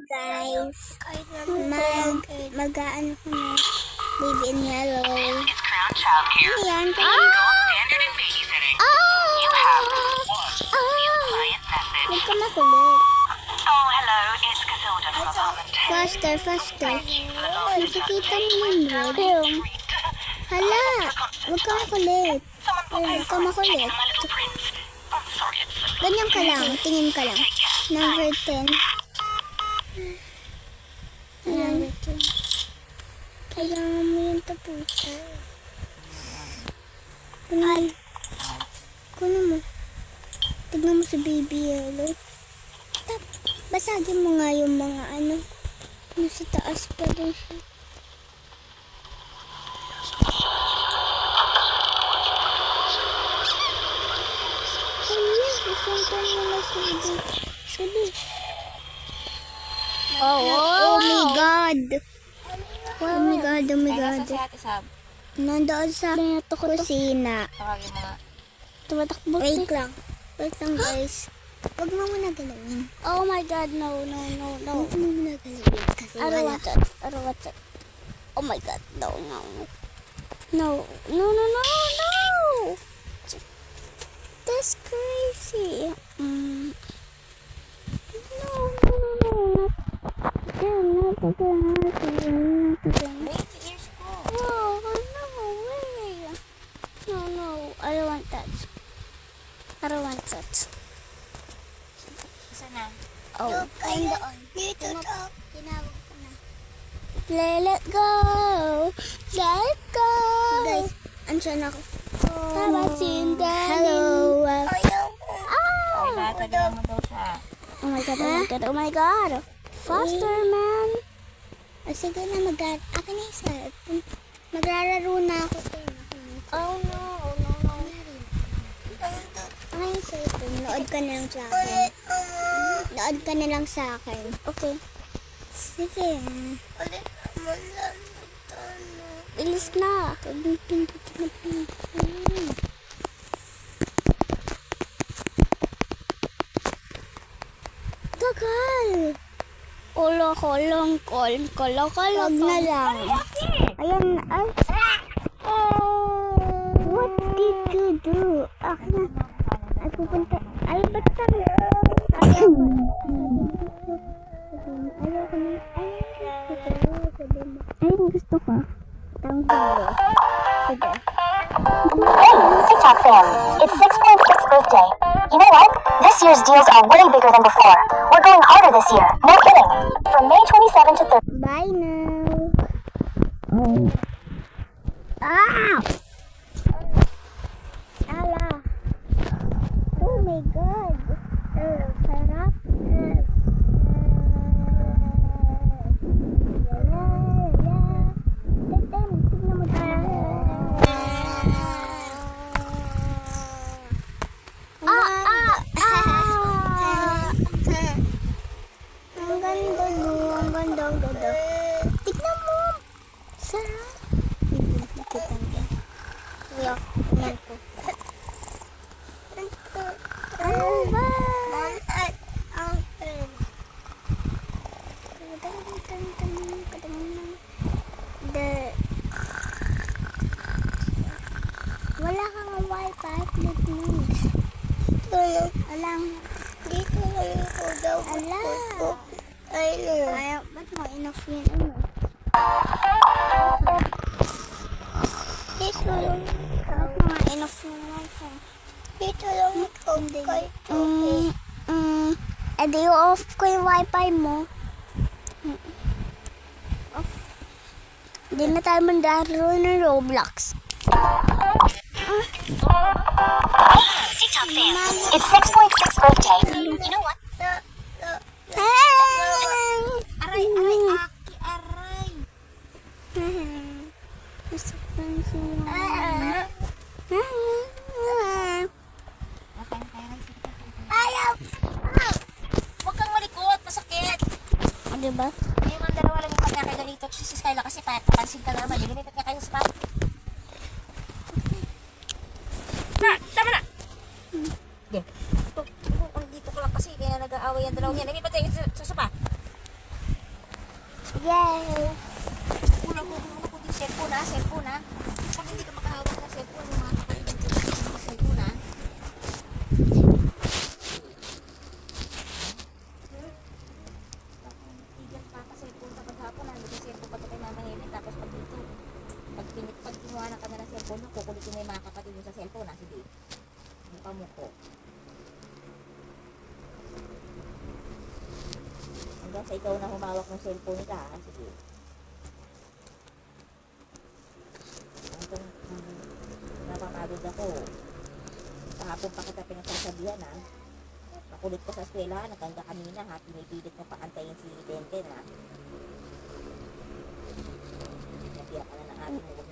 guys. Mag-ano ko na. Baby in yellow. Ano yan? Huwag ka makulit. Faster, faster. Nakikita mo yung red. Hala, huwag ka makulit. Huwag ka makulit. Ganyan ka lang, tingin ka lang. Number 10. Number 10. Kailangan mo yung tapusan. Kuno mo. Tignan mo si baby yellow. Basagin mo nga yung mga ano. Nasa taas pa din siya. Susuntan mo na si baby. Oh my God. Oh my God, oh my God. Nandoon sa kusina. Tumatakbo. Wait lang guys. Huwag mo muna galawin. Oh my God, no. Huwag mo muna galawin kasi wala. I don't want it. Oh my God, no. No. That's crazy. No. No, I don't want that. Sana? Oh. Dito to. Tinawag ko na. Let it go. Guys, andyan ako. Hello. Tagalan mo daw siya. Oh my God. Faster, man. Sige na, akin na yung cellphone. Magrararo na ako. Oh no. Akin yung cellphone. Nood ka na lang sa akin. Nood ka na lang sa akin. Okay. Sige. Ilis na. Tagal. Kolong na lang. Ayan. Ay. What did you do? Ay, pupunta. Ay, ba't kami? Ayaw ko na. Ay, gusto ko. Tanggulo. Sige. Hey, TikTok fam, it's 6.6 birthday. You know what? This year's deals are way bigger than before. We're going harder this year. No kidding. From May 27 to 30. Bye now. Ah! Ala. Oh my God. Sarap. Ang ganda. Tignan mo. Sarap. Wala. Tignan ko. Ano ba? Wala kang wifi. Please. Alang. Dito lang ako daw. Ala. Ayaw, ba't mo enough yun? Dito lang. Ba't mo enough yun wifi? Dito lang ako kay Edi off ko yung wifi mo. Off. Hindi na tayo mandaro ng Roblox. TikTok fam, it's 6.6 birthday. You know what? Aray. Gusto ko siya. Ayaw. Huwag kang malikot. Masakit. Diba? Yung mga dalawa lang yung pagkakay dito. Si Skyla kasi papansin ka naman. Hindi na kayo sa pati. Tama na. Dito ko lang kasi kaya nag-aaway ang dalawa yan. Naging patay sa sopa. Yay! Kulang ko yung cellphone ha, cellphone ha. Pag hindi ka makahawak ng cellphone, yung mga kapatid ko ng cellphone ha. Tigas pa ka cellphone sa paghapon ha. Hindi ka cellphone pa ito kay Mama Helen. Tapos pag dito, pag kinuha na ka na ng cellphone mo, kukulitin mo yung mga kapatid mo sa cellphone ha. Sige. Mukha mo ko. Hanggang sa ikaw na humawak ng cellphone ka ha. Sige. Hanggang napapagod ako. Kahapon pa kita pinagsasabihan ha. Makulit ko sa eskwela, naganda kanina ha. Pinipilit mo pa antayin si Tenten ha. Nabiyak ka na ng ating mo.